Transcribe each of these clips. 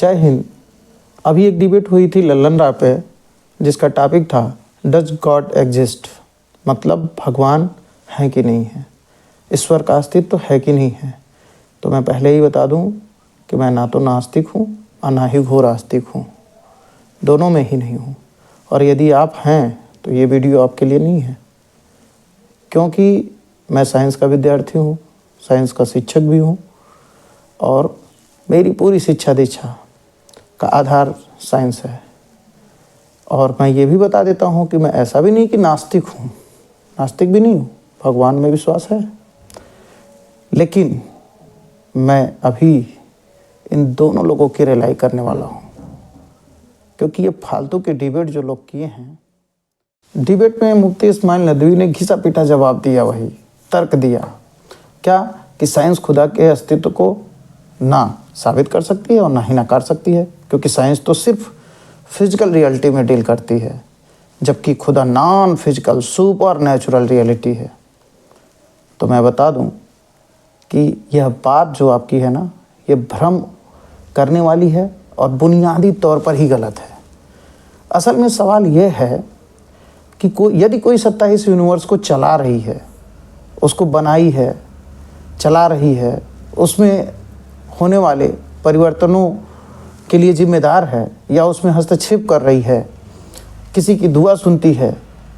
जय हिंद। अभी एक डिबेट हुई थी लल्लन राय पे, जिसका टॉपिक था डज गॉड एग्जिस्ट, मतलब भगवान है कि नहीं है, ईश्वर का अस्तित्व है कि नहीं है। तो मैं पहले ही बता दूं कि मैं ना तो नास्तिक हूं और ना ही घोर आस्तिक हूं, दोनों में ही नहीं हूं। और यदि आप हैं तो ये वीडियो आपके लिए नहीं है, क्योंकि मैं साइंस का विद्यार्थी हूं, साइंस का शिक्षक भी हूं और मेरी पूरी शिक्षा दीक्षा का आधार साइंस है। और मैं ये भी बता देता हूँ कि मैं ऐसा भी नहीं कि नास्तिक हूँ, नास्तिक भी नहीं हूँ, भगवान में विश्वास है। लेकिन मैं अभी इन दोनों लोगों की रिलाई करने वाला हूँ, क्योंकि ये फालतू के डिबेट जो लोग किए हैं, डिबेट में मुफ्ती इस्माइल नदवी ने घिसा पीटा जवाब दिया, वही तर्क दिया क्या कि साइंस खुदा के अस्तित्व को ना साबित कर सकती है और ना ही नकार सकती है, क्योंकि साइंस तो सिर्फ फिजिकल रियलिटी में डील करती है, जबकि खुदा non physical super natural reality है। तो मैं बता दूं कि यह बात जो आपकी है ना, ये भ्रम करने वाली है और बुनियादी तौर पर ही गलत है। असल में सवाल यह है कि यदि कोई सत्ता इस यूनिवर्स को चला रही है, उसको बनाई है, चला रही है, उसमें होने वाले परिवर्तनों के लिए जिम्मेदार है या उसमें हस्तक्षेप कर रही है, किसी की दुआ सुनती है,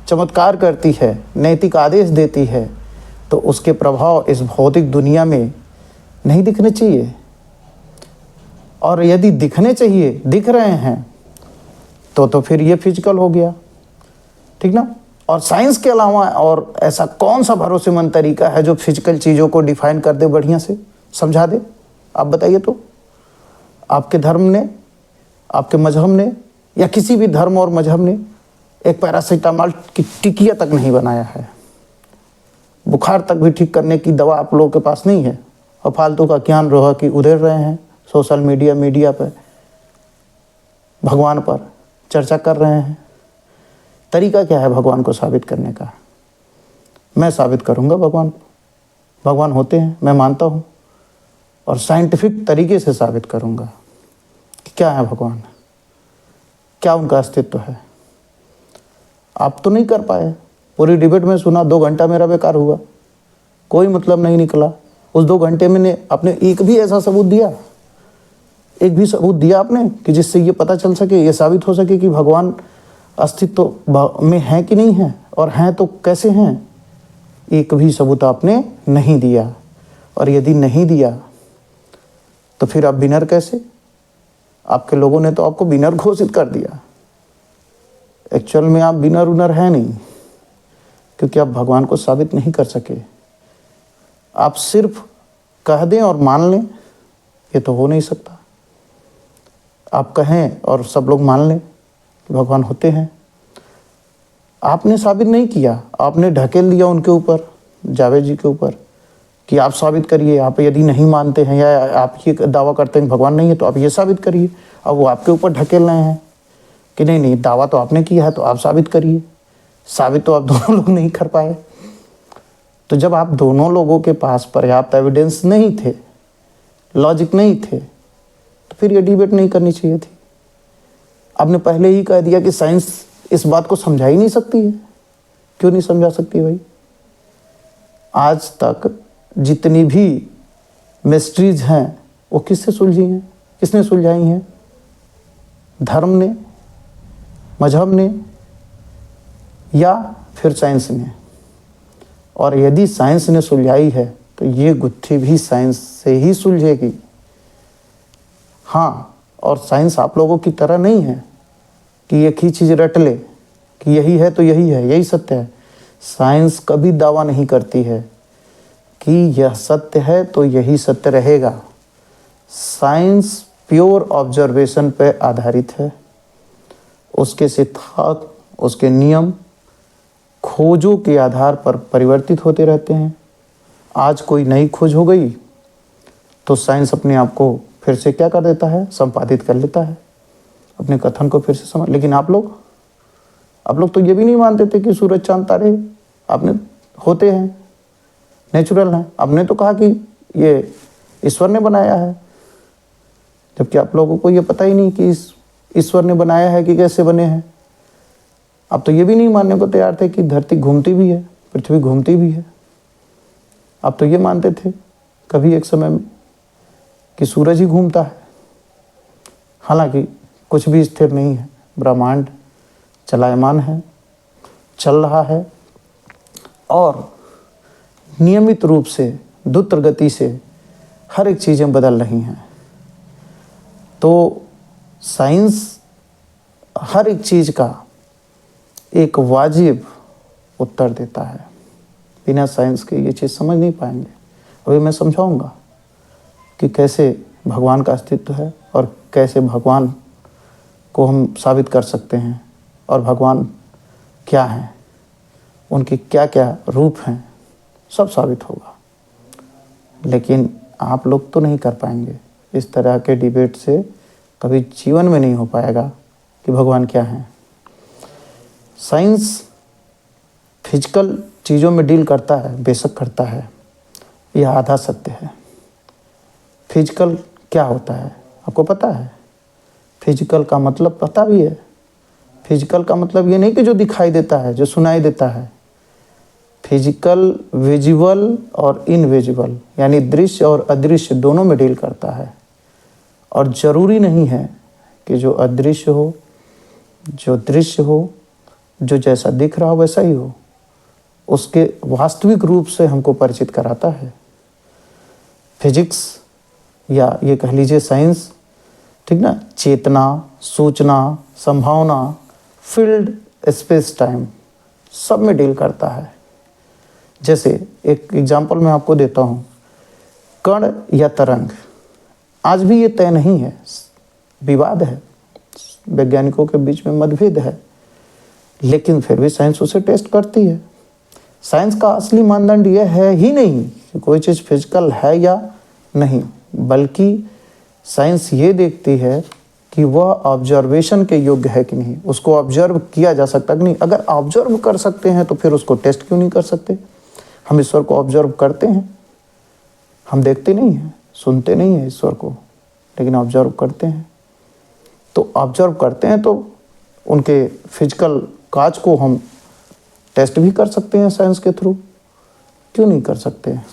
चमत्कार करती है, नैतिक आदेश देती है, तो उसके प्रभाव इस भौतिक दुनिया में नहीं दिखने चाहिए। और यदि दिखने चाहिए, दिख रहे हैं, तो फिर ये फिजिकल हो गया, ठीक ना। और साइंस के अलावा और ऐसा कौन सा भरोसेमंद तरीका है जो फिजिकल चीज़ों को डिफाइन कर दे, बढ़िया से समझा दे? आप बताइए। तो आपके धर्म ने, आपके मजहब ने, या किसी भी धर्म और मजहब ने एक पैरासीटामॉल की टिकिया तक नहीं बनाया है। बुखार तक भी ठीक करने की दवा आप लोगों के पास नहीं है, और फालतू का ज्ञान रोहा कि उधेड़ रहे हैं सोशल मीडिया पर, भगवान पर चर्चा कर रहे हैं। तरीका क्या है भगवान को साबित करने का? मैं साबित करूंगा भगवान होते हैं, मैं मानता हूं, और साइंटिफिक तरीके से साबित करूंगा कि क्या है भगवान, क्या उनका अस्तित्व है। आप तो नहीं कर पाए। पूरी डिबेट में सुना, 2 घंटा मेरा बेकार हुआ, कोई मतलब नहीं निकला। उस 2 घंटे में आपने एक भी ऐसा सबूत दिया, एक भी सबूत दिया आपने कि जिससे ये पता चल सके, ये साबित हो सके कि भगवान अस्तित्व में है कि नहीं है, और हैं तो कैसे हैं? एक भी सबूत आपने नहीं दिया। और यदि नहीं दिया तो फिर आप विनर कैसे? आपके लोगों ने तो आपको विनर घोषित कर दिया। एक्चुअल में आप विनर उनर है नहीं, क्योंकि आप भगवान को साबित नहीं कर सके। आप सिर्फ कह दें और मान लें, ये तो हो नहीं सकता। आप कहें और सब लोग मान लें कि भगवान होते हैं। आपने साबित नहीं किया, आपने ढकेल दिया उनके ऊपर, जावेद जी के ऊपर, कि आप साबित करिए। आप यदि नहीं मानते हैं या आप ये दावा करते हैं भगवान नहीं है, तो आप ये साबित करिए। अब वो आपके ऊपर ढकेल रहे हैं कि नहीं, दावा तो आपने किया है तो आप साबित करिए। साबित तो आप दोनों लोग नहीं कर पाए। तो जब आप दोनों लोगों के पास पर्याप्त एविडेंस नहीं थे, लॉजिक नहीं थे, तो फिर ये डिबेट नहीं करनी चाहिए थी। आपने पहले ही कह दिया कि साइंस इस बात को समझा ही नहीं सकती है। क्यों नहीं समझा सकती भाई? आज तक जितनी भी मिस्ट्रीज हैं वो किससे सुलझी हैं? किसने सुलझाई हैं? धर्म ने, मजहब ने, या फिर साइंस ने? और यदि साइंस ने सुलझाई है तो ये गुत्थी भी साइंस से ही सुलझेगी। हाँ, और साइंस आप लोगों की तरह नहीं है कि एक ही चीज़ रट ले कि यही है तो यही है, यही सत्य है। साइंस कभी दावा नहीं करती है कि यह सत्य है तो यही सत्य रहेगा। साइंस प्योर ऑब्जर्वेशन पर आधारित है। उसके सिद्धांत, उसके नियम खोजों के आधार पर परिवर्तित होते रहते हैं। आज कोई नई खोज हो गई तो साइंस अपने आप को फिर से क्या कर देता है? संपादित कर लेता है, अपने कथन को फिर से समझ। लेकिन आप लोग तो ये भी नहीं मानते थे कि सूरज चांद तारे आपने होते हैं, नेचुरल हैं। आपने तो कहा कि ये ईश्वर ने बनाया है। जबकि आप लोगों को ये पता ही नहीं कि इस ईश्वर ने बनाया है कि कैसे बने हैं। आप तो ये भी नहीं मानने को तैयार थे कि धरती घूमती भी है, पृथ्वी घूमती भी है। आप तो ये मानते थे कभी एक समय में कि सूरज ही घूमता है। हालांकि कुछ भी स्थिर नहीं है, ब्रह्मांड चलायमान है, चल रहा है और नियमित रूप से द्रुत गति से हर एक चीज़ें बदल रही हैं। तो साइंस हर एक चीज़ का एक वाजिब उत्तर देता है। बिना साइंस के ये चीज़ समझ नहीं पाएंगे। अभी मैं समझाऊंगा कि कैसे भगवान का अस्तित्व है और कैसे भगवान को हम साबित कर सकते हैं और भगवान क्या हैं, उनके क्या क्या रूप हैं, सब साबित होगा। लेकिन आप लोग तो नहीं कर पाएंगे। इस तरह के डिबेट से कभी जीवन में नहीं हो पाएगा कि भगवान क्या हैं। साइंस फिजिकल चीज़ों में डील करता है, बेशक करता है, यह आधा सत्य है। फिजिकल क्या होता है आपको पता है? फिजिकल का मतलब पता भी है। फिजिकल का मतलब ये नहीं कि जो दिखाई देता है, जो सुनाई देता है। फिजिकल विजुअल और इनविजिबल यानी दृश्य और अदृश्य दोनों में डील करता है। और ज़रूरी नहीं है कि जो अदृश्य हो, जो दृश्य हो, जो जैसा दिख रहा हो वैसा ही हो, उसके वास्तविक रूप से हमको परिचित कराता है। फिजिक्स या ये कह लीजिए साइंस, ठीक ना, चेतना, सूचना, संभावना, फील्ड, स्पेस, टाइम सब में डील करता है। जैसे एक एग्जांपल मैं आपको देता हूँ, कण या तरंग। आज भी ये तय नहीं है, विवाद है, वैज्ञानिकों के बीच में मतभेद है, लेकिन फिर भी साइंस उसे टेस्ट करती है। साइंस का असली मानदंड यह है ही नहीं कि कोई चीज़ फिजिकल है या नहीं, बल्कि साइंस ये देखती है कि वह ऑब्जर्वेशन के योग्य है कि नहीं, उसको ऑब्जर्व किया जा सकता कि नहीं। अगर ऑब्जर्व कर सकते हैं तो फिर उसको टेस्ट क्यों नहीं कर सकते? हम ईश्वर को ऑब्जर्व करते हैं, हम देखते नहीं हैं, सुनते नहीं हैं ईश्वर को, लेकिन ऑब्जर्व करते हैं। तो ऑब्जर्व करते हैं तो उनके फिजिकल काज को हम टेस्ट भी कर सकते हैं साइंस के थ्रू, क्यों नहीं कर सकते हैं?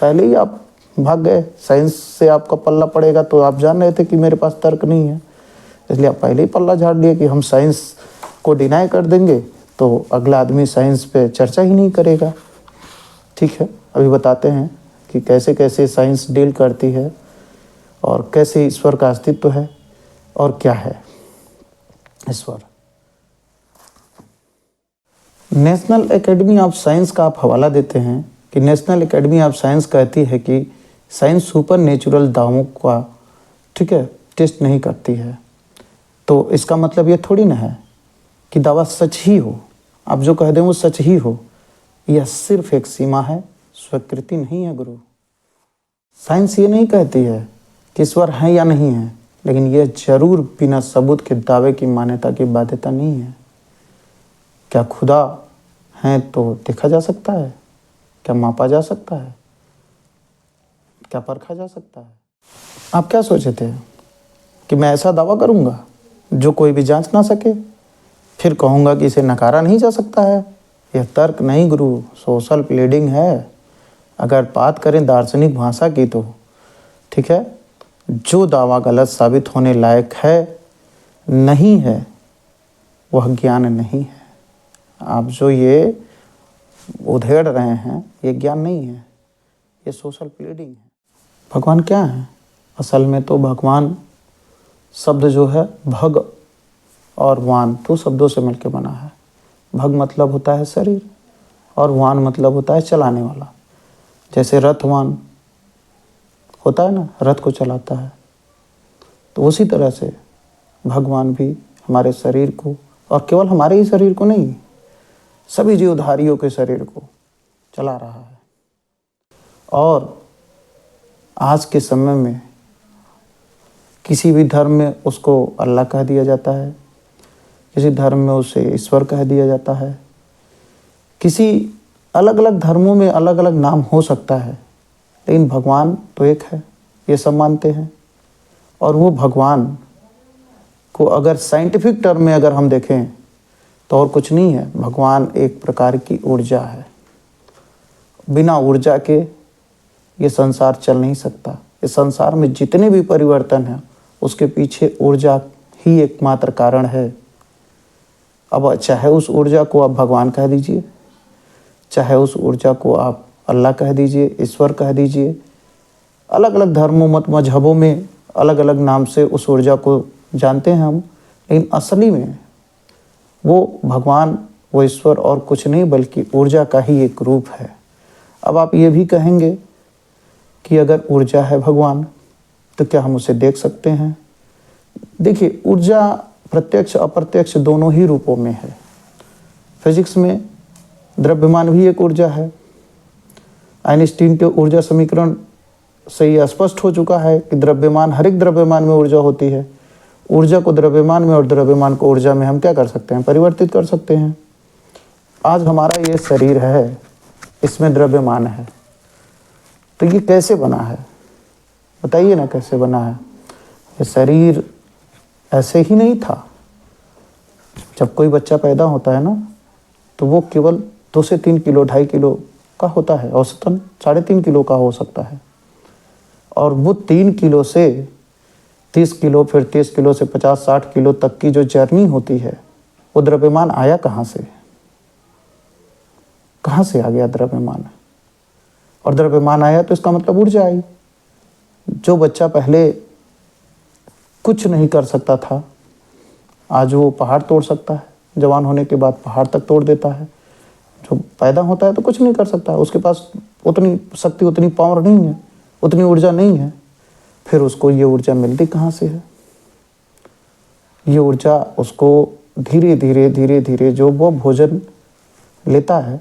पहले ही आप भाग गए, साइंस से आपका पल्ला पड़ेगा तो आप जान रहे थे कि मेरे पास तर्क नहीं है, इसलिए आप पहले ही पल्ला झाड़ लिए कि हम साइंस को डिनाई कर देंगे तो अगला आदमी साइंस पे चर्चा ही नहीं करेगा। ठीक है, अभी बताते हैं कि कैसे कैसे साइंस डील करती है और कैसे ईश्वर का अस्तित्व है और क्या है ईश्वर। नेशनल एकेडमी ऑफ साइंस का आप हवाला देते हैं कि नेशनल एकेडमी ऑफ साइंस कहती है कि साइंस सुपर नेचुरल दावों का, ठीक है, टेस्ट नहीं करती है। तो इसका मतलब ये थोड़ी ना है कि दावा सच ही हो, आप जो कह दें वो सच ही हो। यह सिर्फ एक सीमा है, स्वीकृति नहीं है गुरु। साइंस ये नहीं कहती है कि ईश्वर है या नहीं है, लेकिन यह जरूर बिना सबूत के दावे की मान्यता की बाध्यता नहीं है। क्या खुदा है तो देखा जा सकता है? क्या मापा जा सकता है? क्या परखा जा सकता है? आप क्या सोचे थे कि मैं ऐसा दावा करूंगा जो कोई भी जांच ना सके, फिर कहूंगा कि इसे नकारा नहीं जा सकता है? यह तर्क नहीं गुरु, सोशल प्लीडिंग है। अगर बात करें दार्शनिक भाषा की तो ठीक है, जो दावा गलत साबित होने लायक है, नहीं है, वह ज्ञान नहीं है। आप जो ये उधेड़ रहे हैं ये ज्ञान नहीं है, ये सोशल प्लीडिंग है। भगवान क्या है? असल में तो भगवान शब्द जो है भग और वान दो शब्दों से मिलकर बना है। भग मतलब होता है शरीर और वान मतलब होता है चलाने वाला। जैसे रथवान होता है ना, रथ को चलाता है, तो उसी तरह से भगवान भी हमारे शरीर को, और केवल हमारे ही शरीर को नहीं, सभी जीवधारियों के शरीर को चला रहा है। और आज के समय में किसी भी धर्म में उसको अल्लाह कह दिया जाता है, किसी धर्म में उसे ईश्वर कह दिया जाता है, किसी अलग अलग धर्मों में अलग अलग नाम हो सकता है, लेकिन भगवान तो एक है, ये सब मानते हैं। और वो भगवान को अगर साइंटिफिक टर्म में अगर हम देखें तो और कुछ नहीं है, भगवान एक प्रकार की ऊर्जा है। बिना ऊर्जा के ये संसार चल नहीं सकता। इस संसार में जितने भी परिवर्तन हैं उसके पीछे ऊर्जा ही एकमात्र कारण है। अब चाहे उस ऊर्जा को आप भगवान कह दीजिए, चाहे उस ऊर्जा को आप अल्लाह कह दीजिए, ईश्वर कह दीजिए, अलग अलग धर्मों मत मजहबों में अलग अलग नाम से उस ऊर्जा को जानते हैं हम, लेकिन असली में वो भगवान, वो ईश्वर और कुछ नहीं बल्कि ऊर्जा का ही एक रूप है। अब आप ये भी कहेंगे कि अगर ऊर्जा है भगवान तो क्या हम उसे देख सकते हैं? देखिए, ऊर्जा प्रत्यक्ष अप्रत्यक्ष दोनों ही रूपों में है। फिजिक्स में द्रव्यमान भी एक ऊर्जा है। आइंस्टीन के ऊर्जा समीकरण से यह स्पष्ट हो चुका है कि द्रव्यमान, हर एक द्रव्यमान में ऊर्जा होती है। ऊर्जा को द्रव्यमान में और द्रव्यमान को ऊर्जा में हम क्या कर सकते हैं? परिवर्तित कर सकते हैं। आज हमारा ये शरीर है, इसमें द्रव्यमान है, तो ये कैसे बना है? बताइए ना, कैसे बना है? ये शरीर ऐसे ही नहीं था। जब कोई बच्चा पैदा होता है ना, तो वो केवल 2 से 3 किलो, 2.5 किलो का होता है, औसतन 3.5 किलो का हो सकता है। और वो 3 किलो से 30 किलो, फिर 30 किलो से 50-60 किलो तक की जो जर्नी होती है, वो द्रव्यमान आया कहाँ से? कहाँ से आ गया द्रव्यमान? और द्रव्यमान आया तो इसका मतलब ऊर्जा आई। जो बच्चा पहले कुछ नहीं कर सकता था, आज वो पहाड़ तोड़ सकता है। जवान होने के बाद पहाड़ तक तोड़ देता है। जो पैदा होता है तो कुछ नहीं कर सकता है, उसके पास उतनी शक्ति, उतनी पावर नहीं है, उतनी ऊर्जा नहीं है। फिर उसको ये ऊर्जा मिलती कहाँ से है? ये ऊर्जा उसको धीरे धीरे धीरे धीरे जो वो भोजन लेता है,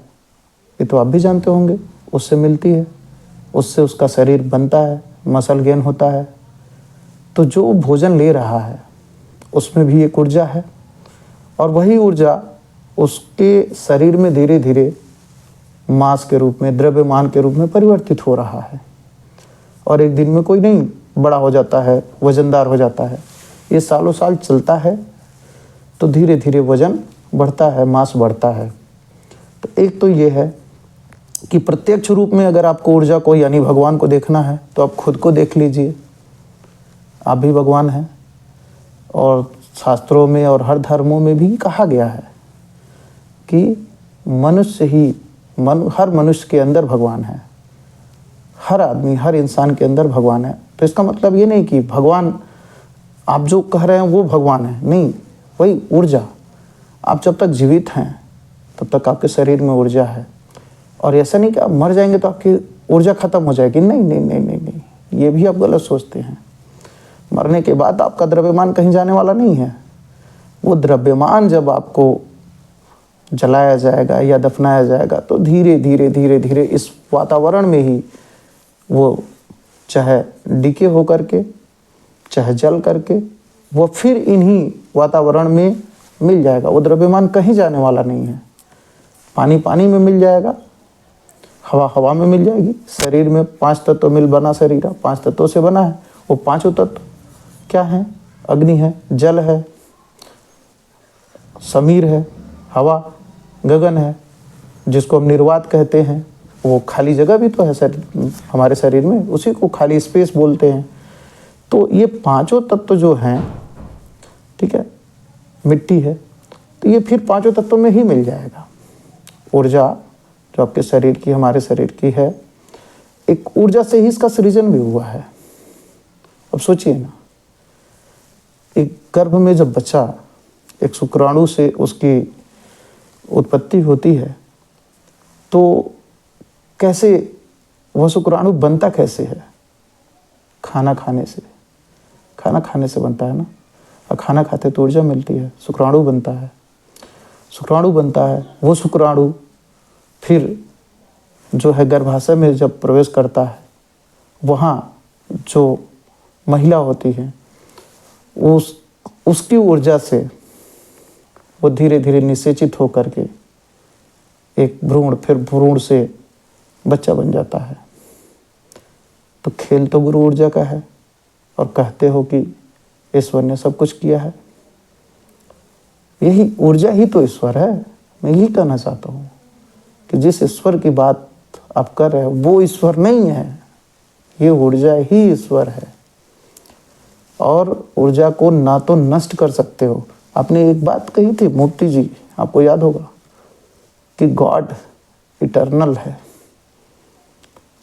ये तो आप भी जानते होंगे, उससे मिलती है। उससे उसका शरीर बनता है, मसल गेन होता है। तो जो भोजन ले रहा है उसमें भी एक ऊर्जा है, और वही ऊर्जा उसके शरीर में धीरे धीरे मांस के रूप में, द्रव्यमान के रूप में परिवर्तित हो रहा है। और एक दिन में कोई नहीं बड़ा हो जाता है, वजनदार हो जाता है। ये सालों साल चलता है, तो धीरे धीरे वजन बढ़ता है, मांस बढ़ता है। तो एक तो ये है कि प्रत्यक्ष रूप में अगर आपको ऊर्जा को, यानी भगवान को देखना है, तो आप खुद को देख लीजिए, आप भी भगवान हैं। और शास्त्रों में और हर धर्मों में भी कहा गया है कि मनुष्य ही, हर मनुष्य के अंदर भगवान है। हर आदमी, हर इंसान के अंदर भगवान है। तो इसका मतलब ये नहीं कि भगवान आप जो कह रहे हैं वो भगवान है, नहीं, वही ऊर्जा। आप जब तक जीवित हैं तब तक आपके शरीर में ऊर्जा है। और ऐसा नहीं कि आप मर जाएंगे तो आपकी ऊर्जा खत्म हो जाएगी। नहीं नहीं नहीं नहीं नहीं, ये भी आप गलत सोचते हैं। मरने के बाद आपका द्रव्यमान कहीं जाने वाला नहीं है। वो द्रव्यमान जब आपको जलाया जाएगा या दफनाया जाएगा, तो धीरे धीरे धीरे धीरे इस वातावरण में ही वो, चाहे डीके हो करके, चाहे जल करके, वो फिर इन्हीं वातावरण में मिल जाएगा। वो द्रव्यमान कहीं जाने वाला नहीं है। पानी पानी में मिल जाएगा, हवा हवा में मिल जाएगी। शरीर में 5 तत्व मिल बना शरीर है, 5 तत्वों से बना है। वो 5 तत्व क्या है? अग्नि है, जल है, समीर है, हवा, गगन है, जिसको हम निर्वात कहते हैं। वो खाली जगह भी तो है हमारे शरीर में, उसी को खाली स्पेस बोलते हैं। तो ये 5 तत्व जो हैं, ठीक है, मिट्टी है, तो ये फिर 5 तत्वों में ही मिल जाएगा। ऊर्जा जो आपके शरीर की, हमारे शरीर की है, एक ऊर्जा से ही इसका सृजन भी हुआ है। अब सोचिए ना, एक गर्भ में जब बच्चा, एक शुक्राणु से उसकी उत्पत्ति होती है, तो कैसे वह शुक्राणु बनता कैसे है? खाना खाने से। खाना खाने से बनता है ना। और खाना खाते तो ऊर्जा मिलती है, शुक्राणु बनता है। शुक्राणु बनता है, वो शुक्राणु फिर जो है गर्भाशय में जब प्रवेश करता है, वहाँ जो महिला होती है, उसकी ऊर्जा से वो धीरे धीरे निषेचित होकर के एक भ्रूण, फिर भ्रूण से बच्चा बन जाता है। तो खेल तो गुरु ऊर्जा का है। और कहते हो कि ईश्वर ने सब कुछ किया है। यही ऊर्जा ही तो ईश्वर है। मैं यही कहना चाहता हूँ कि जिस ईश्वर की बात आप कर रहे हो वो ईश्वर नहीं है, ये ऊर्जा ही ईश्वर है। और ऊर्जा को ना तो नष्ट कर सकते हो। आपने एक बात कही थी मूर्ति जी, आपको याद होगा, कि गॉड इटर्नल है।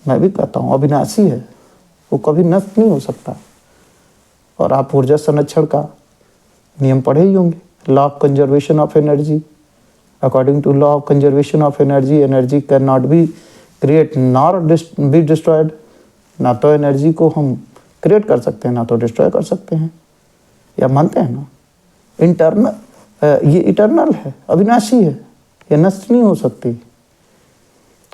मैं भी कहता हूँ अविनाशी है, वो कभी नष्ट नहीं हो सकता। और आप ऊर्जा संरक्षण का नियम पढ़े ही होंगे, law of conservation of energy. According to law of conservation of energy, energy can not be create nor be destroyed. ना तो एनर्जी को हम क्रिएट कर सकते हैं, ना तो डिस्ट्रॉय कर सकते हैं। या मानते हैं ना, ये इटर्नल है, अविनाशी है, ये नष्ट नहीं हो सकती।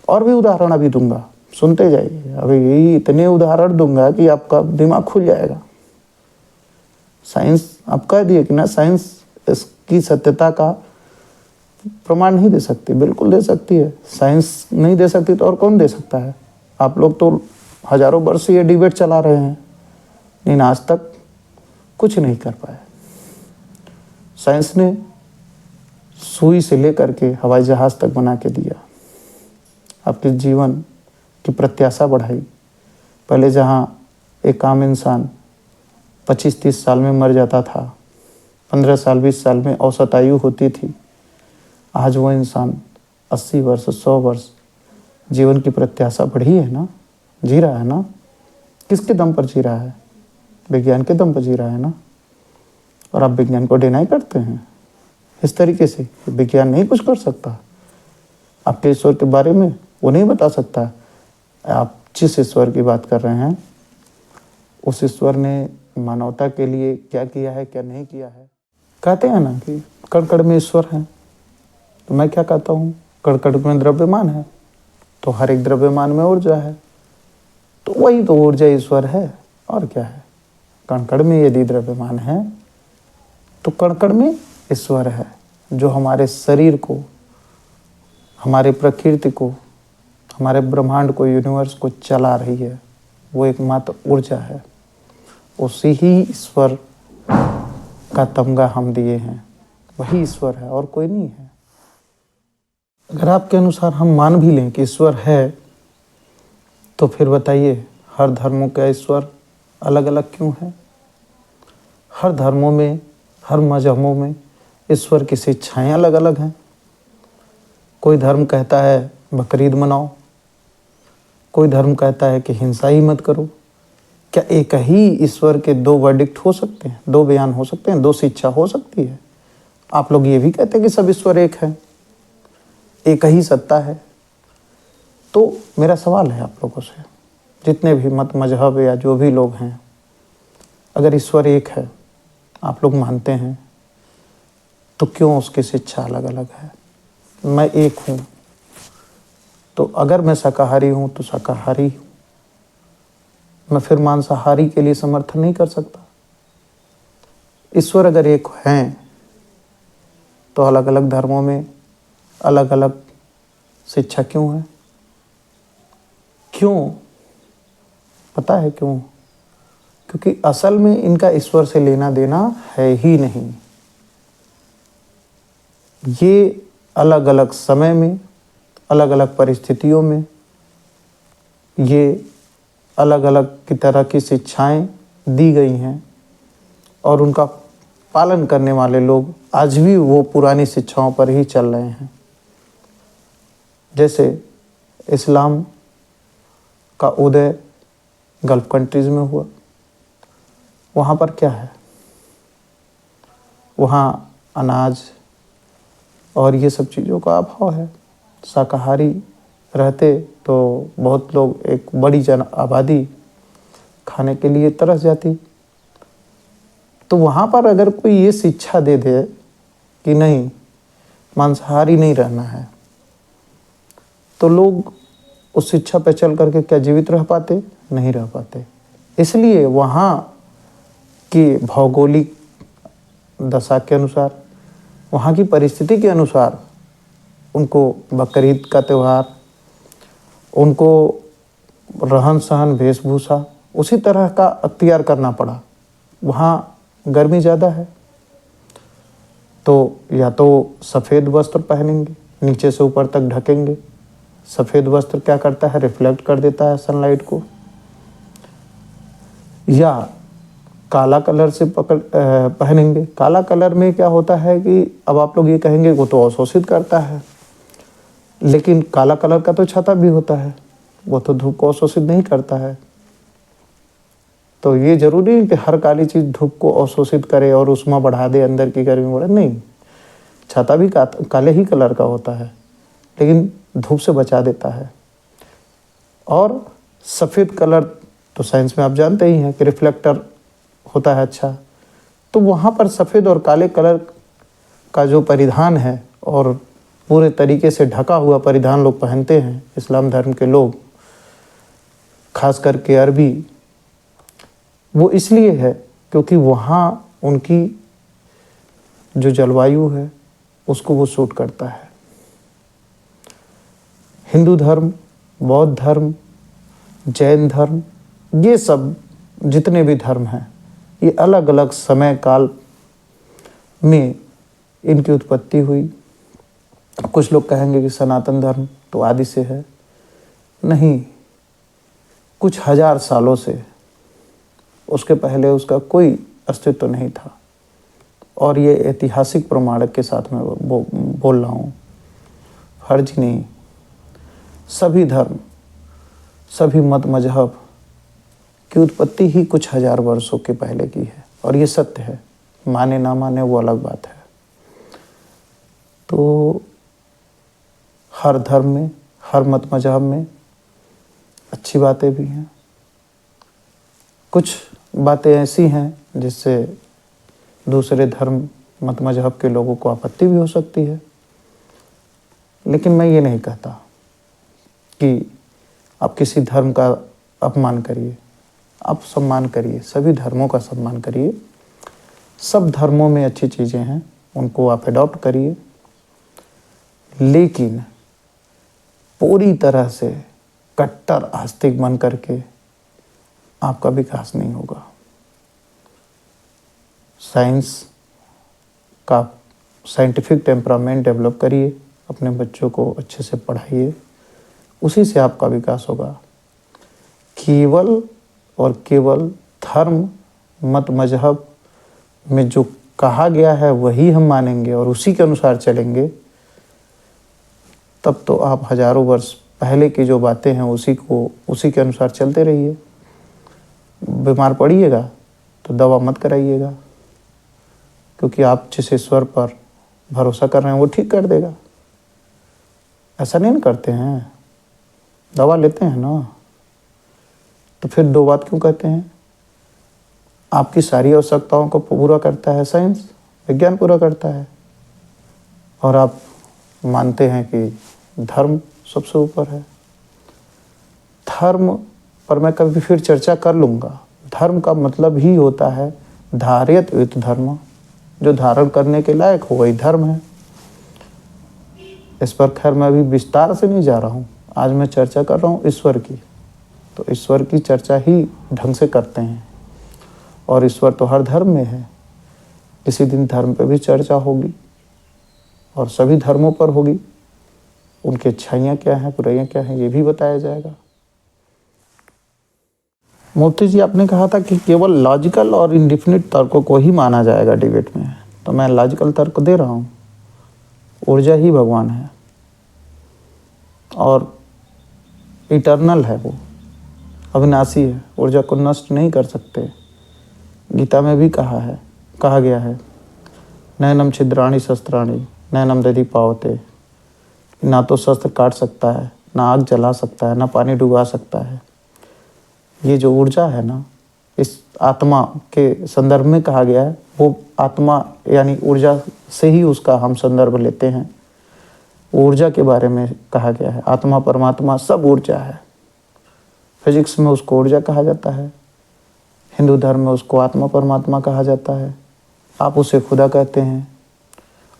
और भी उदाहरण अभी दूंगा, सुनते जाइए। अभी यही इतने उदाहरण दूंगा कि आपका दिमाग खुल जाएगा। साइंस आप कह दिए कि ना, साइंस इसकी सत्यता का प्रमाण नहीं दे सकती। बिल्कुल दे सकती है। साइंस नहीं दे सकती तो और कौन दे सकता है? आप लोग तो हजारों वर्ष से ये डिबेट चला रहे हैं, लेकिन आज तक कुछ नहीं कर पाए। साइंस ने सुई से लेकर के हवाई जहाज तक बना के दिया, आपके जीवन की प्रत्याशा बढ़ाई। पहले जहाँ एक आम इंसान 25-30 साल में मर जाता था, 15 साल 20 साल में औसत आयु होती थी, आज वो इंसान 80 वर्ष 100 वर्ष जीवन की प्रत्याशा बढ़ी है ना, जी रहा है ना। किसके दम पर जी रहा है? विज्ञान के दम पर जी रहा है ना। और आप विज्ञान को डिनाई करते हैं इस तरीके से। विज्ञान नहीं कुछ कर सकता आपके ईश्वर के बारे में, वो नहीं बता सकता। आप जिस ईश्वर की बात कर रहे हैं, उस ईश्वर ने मानवता के लिए क्या किया है, क्या नहीं किया है। कहते हैं ना कि कण कण में ईश्वर है, तो मैं क्या कहता हूँ, कण कण में द्रव्यमान है, तो हर एक द्रव्यमान में ऊर्जा है, तो वही तो ऊर्जा ईश्वर है। और क्या है? कण कण में यदि द्रव्यमान है तो कण कण में ईश्वर है, जो हमारे शरीर को, हमारे प्रकृति को, हमारे ब्रह्मांड को, यूनिवर्स को चला रही है। वो एकमात्र ऊर्जा है। उसी ही ईश्वर का तमगा हम दिए हैं, वही ईश्वर है और कोई नहीं है। अगर आपके अनुसार हम मान भी लें कि ईश्वर है, तो फिर बताइए हर धर्मों का ईश्वर अलग अलग क्यों है? हर धर्मों में, हर मजहबों में ईश्वर की शिक्षाएं अलग अलग हैं। कोई धर्म कहता है बकरीद मनाओ, कोई धर्म कहता है कि हिंसा ही मत करो। क्या एक ही ईश्वर के दो वर्डिक्ट हो सकते हैं, दो बयान हो सकते हैं, दो शिक्षा हो सकती है? आप लोग ये भी कहते हैं कि सब ईश्वर एक है, एक ही सत्ता है। तो मेरा सवाल है आप लोगों से, जितने भी मत मजहब या जो भी लोग हैं, अगर ईश्वर एक है, आप लोग मानते हैं, तो क्यों उसकी शिक्षा अलग अलग है? मैं एक हूँ, तो अगर मैं शाकाहारी हूँ तो शाकाहारी हूँ, मैं फिर मांसाहारी के लिए समर्थन नहीं कर सकता। ईश्वर अगर एक हैं तो अलग अलग धर्मों में अलग अलग शिक्षा क्यों है? क्यों? पता है क्यों? क्योंकि असल में इनका ईश्वर से लेना देना है ही नहीं। ये अलग अलग समय में, अलग अलग परिस्थितियों में, ये अलग अलग की तरह की शिक्षाएं दी गई हैं, और उनका पालन करने वाले लोग आज भी वो पुरानी शिक्षाओं पर ही चल रहे हैं। जैसे इस्लाम का उदय गल्फ कंट्रीज़ में हुआ, वहाँ पर क्या है? वहाँ अनाज और ये सब चीज़ों का अभाव है। शाकाहारी रहते तो बहुत लोग, एक बड़ी जन आबादी खाने के लिए तरस जाती। तो वहाँ पर अगर कोई ये शिक्षा दे दे कि नहीं, मांसाहारी नहीं रहना है, तो लोग उस शिक्षा पे चल करके क्या जीवित रह पाते? नहीं रह पाते। इसलिए वहाँ की भौगोलिक दशा के अनुसार, वहाँ की परिस्थिति के अनुसार उनको बकरीद का त्यौहार, उनको रहन सहन, वेशभूषा उसी तरह का अख्तियार करना पड़ा। वहाँ गर्मी ज़्यादा है तो या तो सफ़ेद वस्त्र पहनेंगे, नीचे से ऊपर तक ढकेंगे। सफ़ेद वस्त्र क्या करता है, रिफ्लेक्ट कर देता है सनलाइट को। या काला कलर से पहनेंगे। काला कलर में क्या होता है कि अब आप लोग ये कहेंगे वो तो अवशोषित करता है, लेकिन काला कलर का तो छाता भी होता है, वो तो धूप को अवशोषित नहीं करता है। तो ये जरूरी नहीं कि हर काली चीज़ धूप को अवशोषित करे और ऊष्मा बढ़ा दे, अंदर की गर्मी बढ़े। नहीं, छाता भी काले ही कलर का होता है, लेकिन धूप से बचा देता है। और सफ़ेद कलर तो साइंस में आप जानते ही हैं कि रिफ्लेक्टर होता है अच्छा। तो वहाँ पर सफ़ेद और काले कलर का जो परिधान है और पूरे तरीके से ढका हुआ परिधान लोग पहनते हैं इस्लाम धर्म के लोग, खास करके अरबी, वो इसलिए है क्योंकि वहाँ उनकी जो जलवायु है उसको वो सूट करता है। हिंदू धर्म, बौद्ध धर्म, जैन धर्म, ये सब जितने भी धर्म हैं, ये अलग अलग समय काल में इनकी उत्पत्ति हुई। कुछ लोग कहेंगे कि सनातन धर्म तो आदि से है। नहीं, कुछ हजार सालों से, उसके पहले उसका कोई अस्तित्व नहीं था। और ये ऐतिहासिक प्रमाण के साथ मैं बोल रहा हूँ, फर्जी नहीं। सभी धर्म, सभी मत मजहब की उत्पत्ति ही कुछ हजार वर्षों के पहले की है, और ये सत्य है। माने ना माने वो अलग बात है। तो हर धर्म में, हर मत मजहब में अच्छी बातें भी हैं, कुछ बातें ऐसी हैं जिससे दूसरे धर्म मत मजहब के लोगों को आपत्ति भी हो सकती है। लेकिन मैं ये नहीं कहता कि आप किसी धर्म का अपमान करिए, आप सम्मान करिए, सभी धर्मों का सम्मान करिए। सब धर्मों में अच्छी चीज़ें हैं, उनको आप अडॉप्ट करिए, लेकिन पूरी तरह से कट्टर आस्तिक बन करके आपका विकास नहीं होगा। साइंस का साइंटिफिक टेम्परामेंट डेवलप करिए, अपने बच्चों को अच्छे से पढ़ाइए, उसी से आपका विकास होगा। केवल और केवल धर्म मत मजहब में जो कहा गया है वही हम मानेंगे और उसी के अनुसार चलेंगे, तब तो आप हजारों वर्ष पहले की जो बातें हैं उसी के अनुसार चलते रहिए। बीमार पड़िएगा तो दवा मत कराइएगा, क्योंकि आप जिस ईश्वर पर भरोसा कर रहे हैं वो ठीक कर देगा। ऐसा नहीं करते हैं, दवा लेते हैं ना, तो फिर दो बात क्यों कहते हैं? आपकी सारी आवश्यकताओं को पूरा करता है साइंस, विज्ञान पूरा करता है, और आप मानते हैं कि धर्म सबसे ऊपर है। धर्म पर मैं कभी फिर चर्चा कर लूँगा। धर्म का मतलब ही होता है धार्यत युत धर्म, जो धारण करने के लायक हो वही धर्म है। इस पर खैर मैं अभी विस्तार से नहीं जा रहा हूँ, आज मैं चर्चा कर रहा हूँ ईश्वर की। तो ईश्वर की चर्चा ही ढंग से करते हैं, और ईश्वर तो हर धर्म में है। किसी दिन धर्म पे भी चर्चा होगी और सभी धर्मों पर होगी। उनकी अच्छाइयाँ क्या हैं, बुराइयाँ क्या हैं, ये भी बताया जाएगा। मूर्ति जी, आपने कहा था कि केवल लॉजिकल और इंडिफिनिट तर्कों को ही माना जाएगा डिबेट में, तो मैं लॉजिकल तर्क दे रहा हूँ। ऊर्जा ही भगवान है और इटर्नल है, वो अविनाशी है, ऊर्जा को नष्ट नहीं कर सकते। गीता में भी कहा गया है, नैनम छिद्राणि शस्त्राणि नैनम दधि पावते। ना तो शस्त्र काट सकता है, ना आग जला सकता है, ना पानी डुबा सकता है। ये जो ऊर्जा है ना, इस आत्मा के संदर्भ में कहा गया है। वो आत्मा यानी ऊर्जा से ही उसका हम संदर्भ लेते हैं। ऊर्जा के बारे में कहा गया है, आत्मा परमात्मा सब ऊर्जा है। फिजिक्स में उसको ऊर्जा कहा जाता है, हिंदू धर्म में उसको आत्मा परमात्मा कहा जाता है, आप उसे खुदा कहते हैं,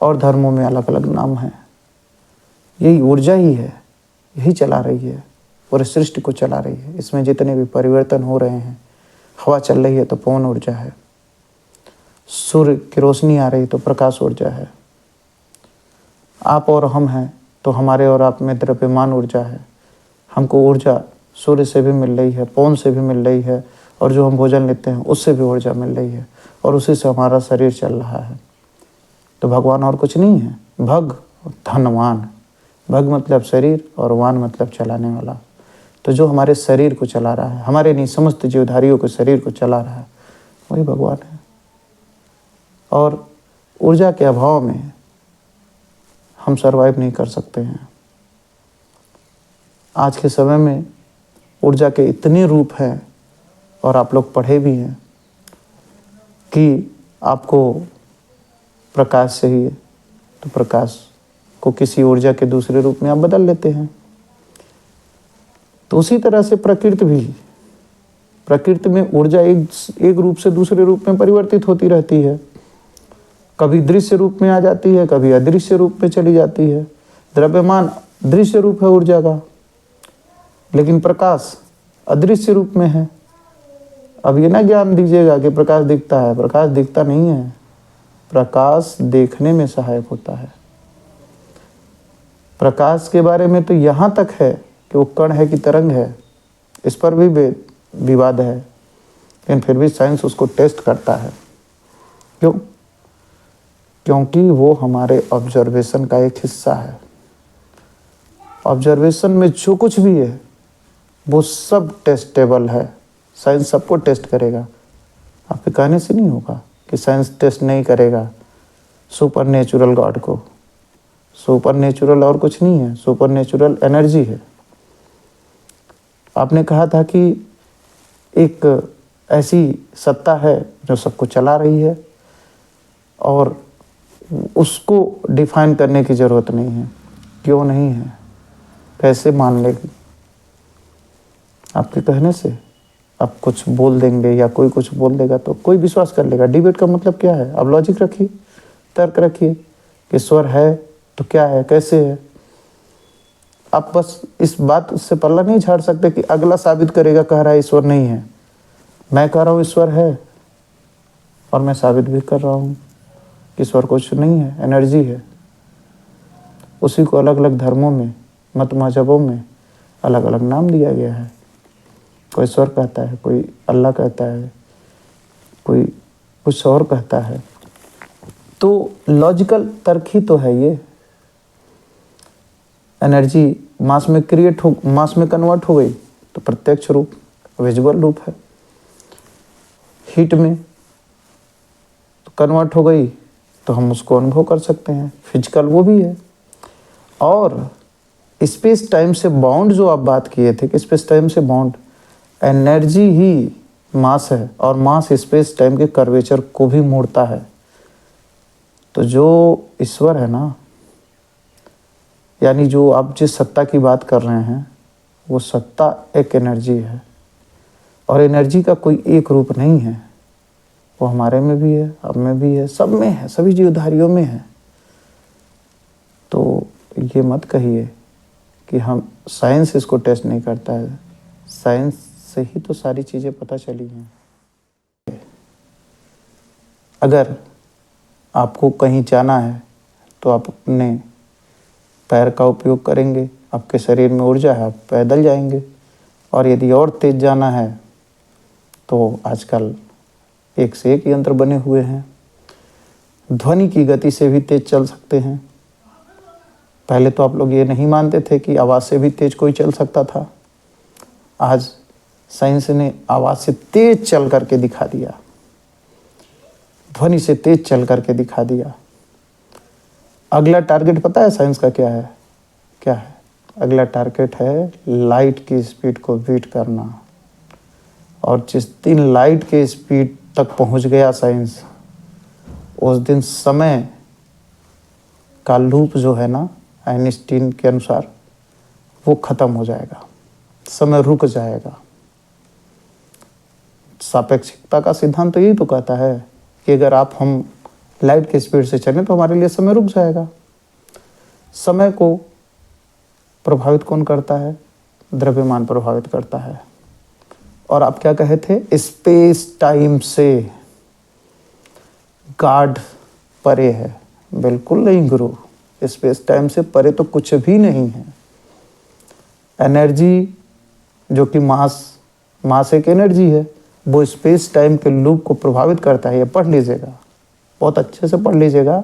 और धर्मों में अलग अलग नाम हैं। यही ऊर्जा ही है, यही चला रही है। पूरे सृष्टि को चला रही है। इसमें जितने भी परिवर्तन हो रहे हैं, हवा चल रही है तो पवन ऊर्जा है, सूर्य की रोशनी आ रही तो प्रकाश ऊर्जा है, आप और हम हैं तो हमारे और आप में द्रव्यमान ऊर्जा है। हमको ऊर्जा सूर्य से भी मिल रही है, पवन से भी मिल रही है, और जो हम भोजन लेते हैं उससे भी ऊर्जा मिल रही है, और उसी से हमारा शरीर चल रहा है। तो भगवान और कुछ नहीं है। भग धनवान, भग मतलब शरीर और वान मतलब चलाने वाला। तो जो हमारे शरीर को चला रहा है, हमारे नहीं समस्त जीवधारियों के शरीर को चला रहा है, वही भगवान है। और ऊर्जा के अभाव में हम सरवाइव नहीं कर सकते हैं। आज के समय में ऊर्जा के इतने रूप हैं, और आप लोग पढ़े भी हैं कि आपको प्रकाश चाहिए तो प्रकाश को किसी ऊर्जा के दूसरे रूप में आप बदल लेते हैं। तो उसी तरह से प्रकृति भी, प्रकृति में ऊर्जा एक रूप से दूसरे रूप में परिवर्तित होती रहती है। कभी दृश्य रूप में आ जाती है, कभी अदृश्य रूप में चली जाती है। द्रव्यमान दृश्य रूप है ऊर्जा का, लेकिन प्रकाश अदृश्य रूप में है। अब ये ना ज्ञान दीजिएगा कि प्रकाश दिखता है, प्रकाश दिखता नहीं है। प्रकाश देखने में सहायक होता है। प्रकाश के बारे में तो यहाँ तक है कि वो कण है कि तरंग है, इस पर भी विवाद है, लेकिन फिर भी साइंस उसको टेस्ट करता है। क्यों? क्योंकि वो हमारे ऑब्जर्वेशन का एक हिस्सा है। ऑब्जर्वेशन में जो कुछ भी है वो सब टेस्टेबल है। साइंस सबको टेस्ट करेगा। आपके कहने से नहीं होगा कि साइंस टेस्ट नहीं करेगा सुपर नेचुरल गॉड को। सुपर नेचुरल और कुछ नहीं है, सुपर नेचुरल एनर्जी है। आपने कहा था कि एक ऐसी सत्ता है जो सबको चला रही है, और उसको डिफाइन करने की ज़रूरत नहीं है। क्यों नहीं है? कैसे मान लेगी? आपके कहने से आप कुछ बोल देंगे या कोई कुछ बोल देगा तो कोई विश्वास कर लेगा। डिबेट का मतलब क्या है? आप लॉजिक रखिए, तर्क रखिए कि ईश्वर है तो क्या है, कैसे है। आप बस इस बात से पल्ला नहीं झाड़ सकते कि अगला साबित करेगा, कह रहा है ईश्वर नहीं है। मैं कह रहा हूँ ईश्वर है, और मैं साबित भी कर रहा हूँ कि ईश्वर कुछ नहीं है, एनर्जी है। उसी को अलग अलग धर्मों में, मत मजहबों में अलग अलग नाम दिया गया है। कोई ईश्वर कहता है, कोई अल्लाह कहता है, कोई कुछ और कहता है। तो लॉजिकल तर्क ही तो है ये। एनर्जी मास में मास में कन्वर्ट हो गई तो प्रत्यक्ष रूप, विजुअल रूप है। हीट में तो कन्वर्ट हो गई तो हम उसको अनुभव कर सकते हैं, फिजिकल वो भी है। और स्पेस टाइम से बाउंड जो आप बात किए थे कि स्पेस टाइम से बाउंड, एनर्जी ही मास है, और मास स्पेस टाइम के कर्वेचर को भी मोड़ता है। तो जो ईश्वर है ना, यानी जो आप जिस सत्ता की बात कर रहे हैं, वो सत्ता एक एनर्जी है, और एनर्जी का कोई एक रूप नहीं है। वो हमारे में भी है, आप में भी है, सब में है, सभी जीवधारियों में है। तो ये मत कहिए कि हम साइंस इसको टेस्ट नहीं करता है। साइंस से ही तो सारी चीज़ें पता चली हैं। अगर आपको कहीं जाना है तो आप अपने पैर का उपयोग करेंगे, आपके शरीर में ऊर्जा है, आप पैदल जाएंगे। और यदि और तेज जाना है तो आजकल एक से एक यंत्र बने हुए हैं, ध्वनि की गति से भी तेज चल सकते हैं। पहले तो आप लोग ये नहीं मानते थे कि आवाज़ से भी तेज कोई चल सकता था। आज साइंस ने आवाज़ से तेज चल करके दिखा दिया, ध्वनि से तेज चल करके दिखा दिया। अगला टारगेट पता है साइंस का क्या है? क्या है? अगला टारगेट है लाइट की स्पीड को बीट करना। और जिस दिन लाइट के स्पीड तक पहुंच गया साइंस, उस दिन समय का लूप जो है ना, आइंस्टीन के अनुसार वो ख़त्म हो जाएगा, समय रुक जाएगा। सापेक्षिकता का सिद्धांत तो यही तो कहता है कि अगर हम लाइट की स्पीड से चलें तो हमारे लिए समय रुक जाएगा। समय को प्रभावित कौन करता है? द्रव्यमान प्रभावित करता है। और आप क्या कहे थे, स्पेस टाइम से गॉड परे है। बिल्कुल नहीं गुरु, स्पेस टाइम से परे तो कुछ भी नहीं है। एनर्जी जो कि मास एक एनर्जी है, वो स्पेस टाइम के लूप को प्रभावित करता है। ये पढ़ लीजिएगा, बहुत अच्छे से पढ़ लीजिएगा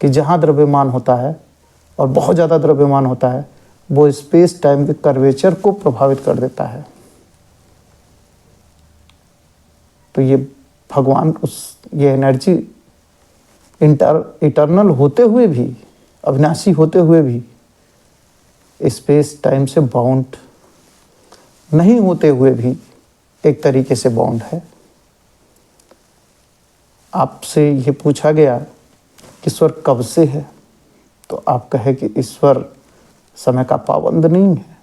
कि जहाँ द्रव्यमान होता है और बहुत ज़्यादा द्रव्यमान होता है, वो स्पेस टाइम के कर्वेचर को प्रभावित कर देता है। तो ये भगवान ये एनर्जी इटर्नल होते हुए भी, अविनाशी होते हुए भी, स्पेस टाइम से बाउंड नहीं होते हुए भी एक तरीके से बाउंड है। आपसे ये पूछा गया कि ईश्वर कब से है, तो आप कहे कि ईश्वर समय का पाबंद नहीं है।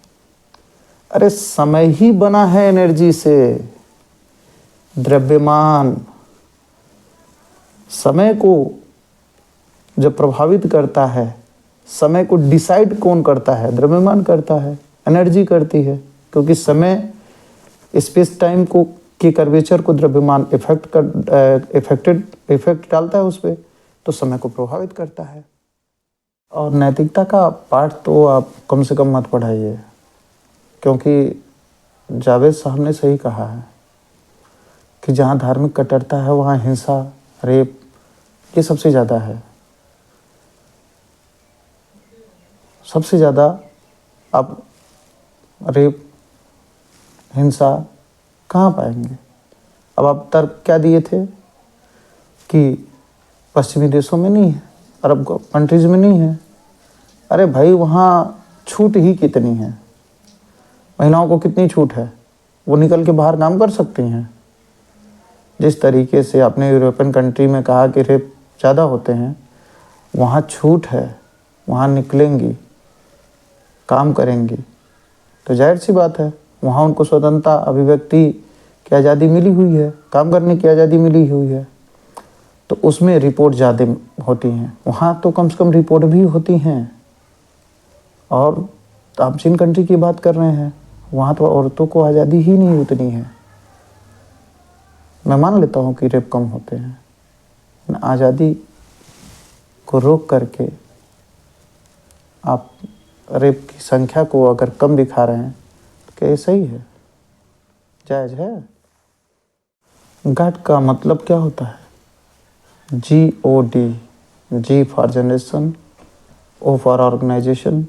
अरे समय ही बना है एनर्जी से। द्रव्यमान समय को जब प्रभावित करता है, समय को डिसाइड कौन करता है? द्रव्यमान करता है, एनर्जी करती है। क्योंकि समय स्पेस टाइम को के कर्वेचर को द्रव्यमान इफेक्ट डालता है उस पर, तो समय को प्रभावित करता है। और नैतिकता का पाठ तो आप कम से कम मत पढ़ाइए, क्योंकि जावेद साहब ने सही कहा है कि जहाँ धार्मिक कट्टरता है वहाँ हिंसा, रेप ये सबसे ज़्यादा है। सबसे ज़्यादा आप रेप, हिंसा कहाँ पाएंगे? अब आप तर्क क्या दिए थे कि पश्चिमी देशों में नहीं है, अरब कंट्रीज़ में नहीं है। अरे भाई, वहाँ छूट ही कितनी है, महिलाओं को कितनी छूट है, वो निकल के बाहर काम कर सकती हैं। जिस तरीके से आपने यूरोपियन कंट्री में कहा कि रेप ज़्यादा होते हैं, वहाँ छूट है, वहाँ निकलेंगी, काम करेंगी, तो जाहिर सी बात है वहाँ उनको स्वतंत्रता, अभिव्यक्ति की आज़ादी मिली हुई है, काम करने की आज़ादी मिली हुई है। तो उसमें रिपोर्ट ज़्यादा होती हैं, वहाँ तो कम से कम रिपोर्ट भी होती हैं। और आप जिन कंट्री की बात कर रहे हैं, वहाँ तो औरतों को आज़ादी ही नहीं उतनी है। मैं मान लेता हूँ कि रेप कम होते हैं, आज़ादी को रोक करके आप रेप की संख्या को अगर कम दिखा रहे हैं तो क्या ये सही है, जायज़ है? गॉड का मतलब क्या होता है? GOD, G for generation, O for organisation,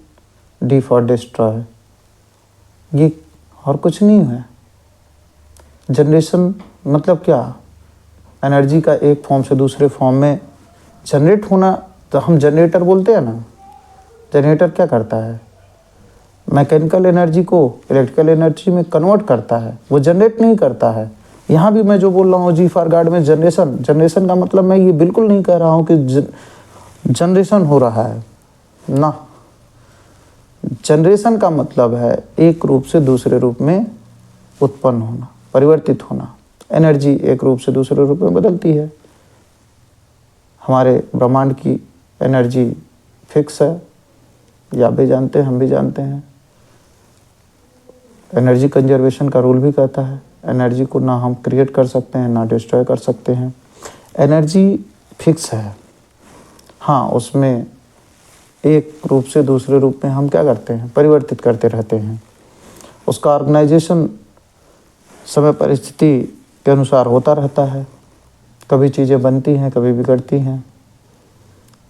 D for destroy. ये और कुछ नहीं है। जनरेशन मतलब क्या? एनर्जी का एक फॉर्म से दूसरे फॉर्म में जनरेट होना, तो हम जनरेटर बोलते हैं ना। जनरेटर क्या करता है? मैकेनिकल एनर्जी को इलेक्ट्रिकल एनर्जी में कन्वर्ट करता है, वो जनरेट नहीं करता है। यहाँ भी मैं जो बोल रहा हूँ G फॉर गॉड में जनरेशन का मतलब मैं ये बिल्कुल नहीं कह रहा हूँ कि जनरेशन हो रहा है ना। जनरेशन का मतलब है एक रूप से दूसरे रूप में उत्पन्न होना, परिवर्तित होना। एनर्जी एक रूप से दूसरे रूप में बदलती है। हमारे ब्रह्मांड की एनर्जी फिक्स है, ये आप भी जानते हैं, हम भी जानते हैं। एनर्जी कंजर्वेशन का रूल भी कहता है एनर्जी को ना हम क्रिएट कर सकते हैं ना डिस्ट्रॉय कर सकते हैं। एनर्जी फिक्स है, हाँ, उसमें एक रूप से दूसरे रूप में हम क्या करते हैं? परिवर्तित करते रहते हैं। उसका ऑर्गेनाइजेशन समय परिस्थिति के अनुसार होता रहता है। कभी चीज़ें बनती हैं, कभी बिगड़ती हैं।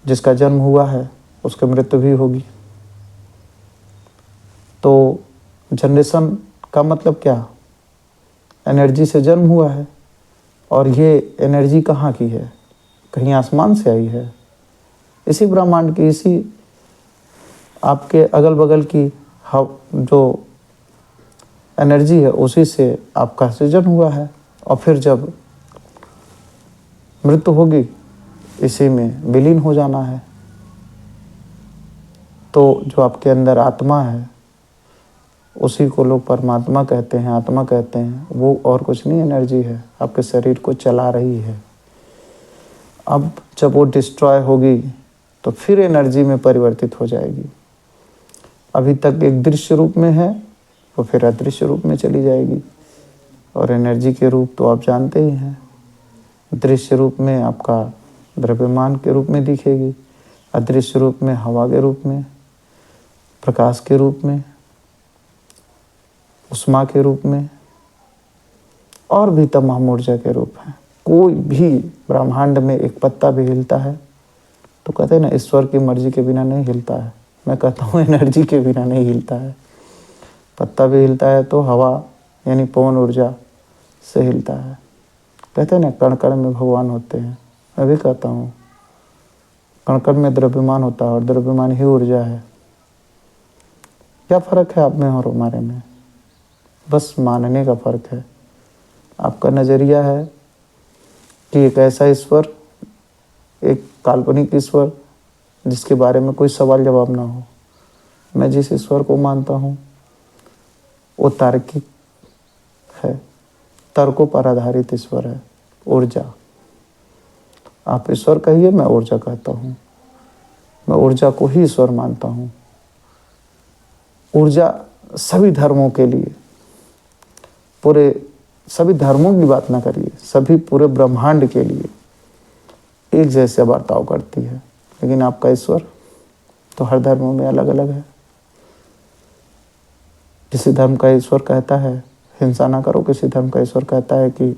जिसका जन्म हुआ है उसकी मृत्यु भी होगी। तो जनरेशन का मतलब क्या? एनर्जी से जन्म हुआ है, और ये एनर्जी कहाँ की है? कहीं आसमान से आई है, इसी ब्रह्मांड की, इसी आपके अगल बगल की जो एनर्जी है उसी से आपका सृजन हुआ है। और फिर जब मृत्यु होगी इसी में विलीन हो जाना है। तो जो आपके अंदर आत्मा है उसी को लोग परमात्मा कहते हैं, आत्मा कहते हैं। वो और कुछ नहीं एनर्जी है, आपके शरीर को चला रही है। अब जब वो डिस्ट्रॉय होगी तो फिर एनर्जी में परिवर्तित हो जाएगी। अभी तक एक दृश्य रूप में है, वो फिर अदृश्य रूप में चली जाएगी। और एनर्जी के रूप तो आप जानते ही हैं, दृश्य रूप में आपका द्रव्यमान के रूप में दिखेगी, अदृश्य रूप में हवा के रूप में, प्रकाश के रूप में, उष्मा के रूप में, और भी तमाम ऊर्जा के रूप हैं। कोई भी ब्रह्मांड में एक पत्ता भी हिलता है तो कहते हैं ना, ईश्वर की मर्जी के बिना नहीं हिलता है। मैं कहता हूँ एनर्जी के बिना नहीं हिलता है। पत्ता भी हिलता है तो हवा यानी पवन ऊर्जा से हिलता है। कहते हैं ना, कण कण में भगवान होते हैं। मैं भी कहता हूँ कण कण में द्रव्यमान होता है और द्रव्यमान ही ऊर्जा है। क्या फ़र्क है आप में और हमारे में? बस मानने का फ़र्क है। आपका नज़रिया है कि एक ऐसा ईश्वर, एक काल्पनिक ईश्वर जिसके बारे में कोई सवाल जवाब ना हो। मैं जिस ईश्वर को मानता हूँ वो तार्किक है, तर्कों पर आधारित ईश्वर है, ऊर्जा। आप ईश्वर कहिए, मैं ऊर्जा कहता हूँ। मैं ऊर्जा को ही ईश्वर मानता हूँ। ऊर्जा सभी धर्मों के लिए, पूरे सभी धर्मों की बात ना करिए, सभी पूरे ब्रह्मांड के लिए एक जैसे बर्ताव करती है। लेकिन आपका ईश्वर तो हर धर्मों में अलग अलग है। किसी धर्म का ईश्वर कहता है हिंसा ना करो, किसी धर्म का ईश्वर कहता है कि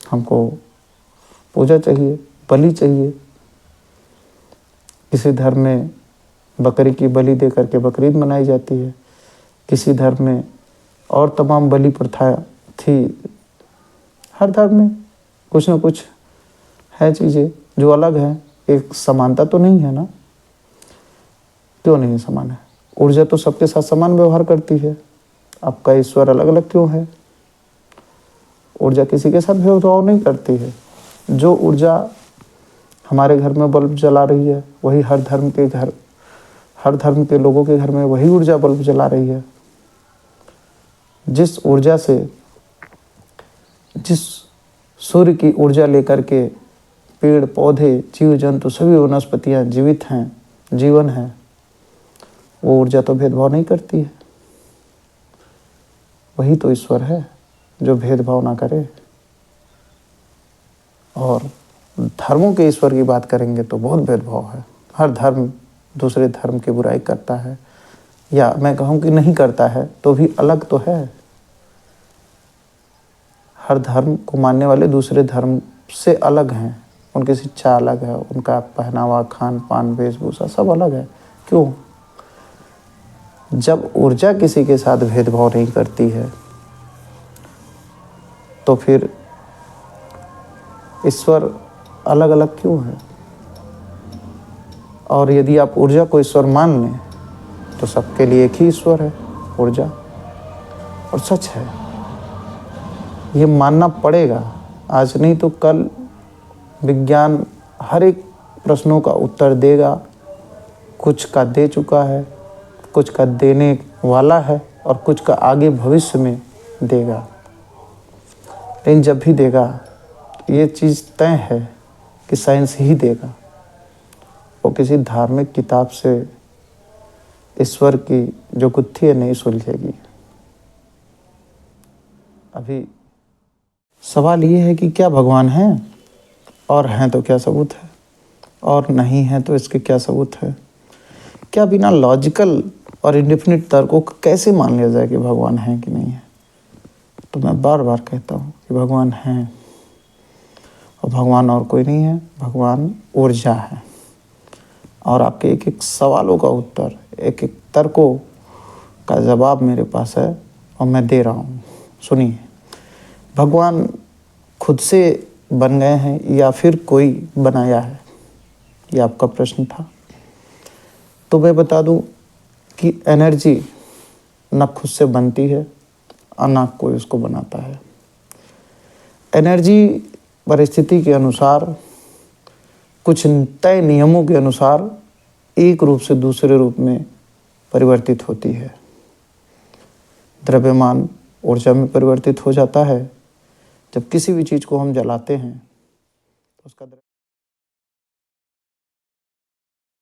हमको पूजा चाहिए, बलि चाहिए। किसी धर्म में बकरी की बलि दे करके बकरीद मनाई जाती है। किसी धर्म में और तमाम बलि प्रथा थी। हर धर्म में कुछ न कुछ है चीज़ें जो अलग हैं। एक समानता तो नहीं है ना? क्यों नहीं समान है? ऊर्जा तो सबके साथ समान व्यवहार करती है। आपका ईश्वर अलग अलग क्यों है? ऊर्जा किसी के साथ भेदभाव नहीं करती है। जो ऊर्जा हमारे घर में बल्ब जला रही है वही हर धर्म के लोगों के घर में वही ऊर्जा बल्ब जला रही है। जिस ऊर्जा से, जिस सूर्य की ऊर्जा लेकर के पेड़ पौधे, जीव जंतु, सभी वनस्पतियाँ जीवित हैं, जीवन है, वो ऊर्जा तो भेदभाव नहीं करती है। वही तो ईश्वर है जो भेदभाव ना करे। और धर्मों के ईश्वर की बात करेंगे तो बहुत भेदभाव है। हर धर्म दूसरे धर्म की बुराई करता है, या मैं कहूँ कि नहीं करता है तो भी अलग तो है। हर धर्म को मानने वाले दूसरे धर्म से अलग हैं। उनकी शिक्षा अलग है, उनका पहनावा, खान पान, वेशभूषा सब अलग है। क्यों? जब ऊर्जा किसी के साथ भेदभाव नहीं करती है तो फिर ईश्वर अलग अलग क्यों है? और यदि आप ऊर्जा को ईश्वर मान लें तो सबके लिए एक ही ईश्वर है, ऊर्जा। और सच है, ये मानना पड़ेगा। आज नहीं तो कल विज्ञान हर एक प्रश्नों का उत्तर देगा। कुछ का दे चुका है, कुछ का देने वाला है और कुछ का आगे भविष्य में देगा। लेकिन जब भी देगा ये चीज़ तय है कि साइंस ही देगा। वो किसी धार्मिक किताब से ईश्वर की जो गुत्थी है नहीं सुलझेगी। अभी सवाल ये है कि क्या भगवान है? और हैं तो क्या सबूत है? और नहीं है तो इसके क्या सबूत है? क्या बिना लॉजिकल और इंडेफिनिट तर्कों को कैसे मान लिया जाए कि भगवान है कि नहीं है? तो मैं बार बार कहता हूँ कि भगवान है, और भगवान और कोई नहीं है, भगवान ऊर्जा है। और आपके एक एक सवालों का उत्तर, एक एक तर्कों का जवाब मेरे पास है और मैं दे रहा हूँ। सुनिए, भगवान खुद से बन गए हैं या फिर कोई बनाया है? ये आपका प्रश्न था। तो मैं बता दूं कि एनर्जी न खुद से बनती है और न कोई उसको बनाता है। एनर्जी परिस्थिति के अनुसार, कुछ तय नियमों के अनुसार एक रूप से दूसरे रूप में परिवर्तित होती है। द्रव्यमान ऊर्जा में परिवर्तित हो जाता है जब किसी भी चीज़ को हम जलाते हैं तो उसका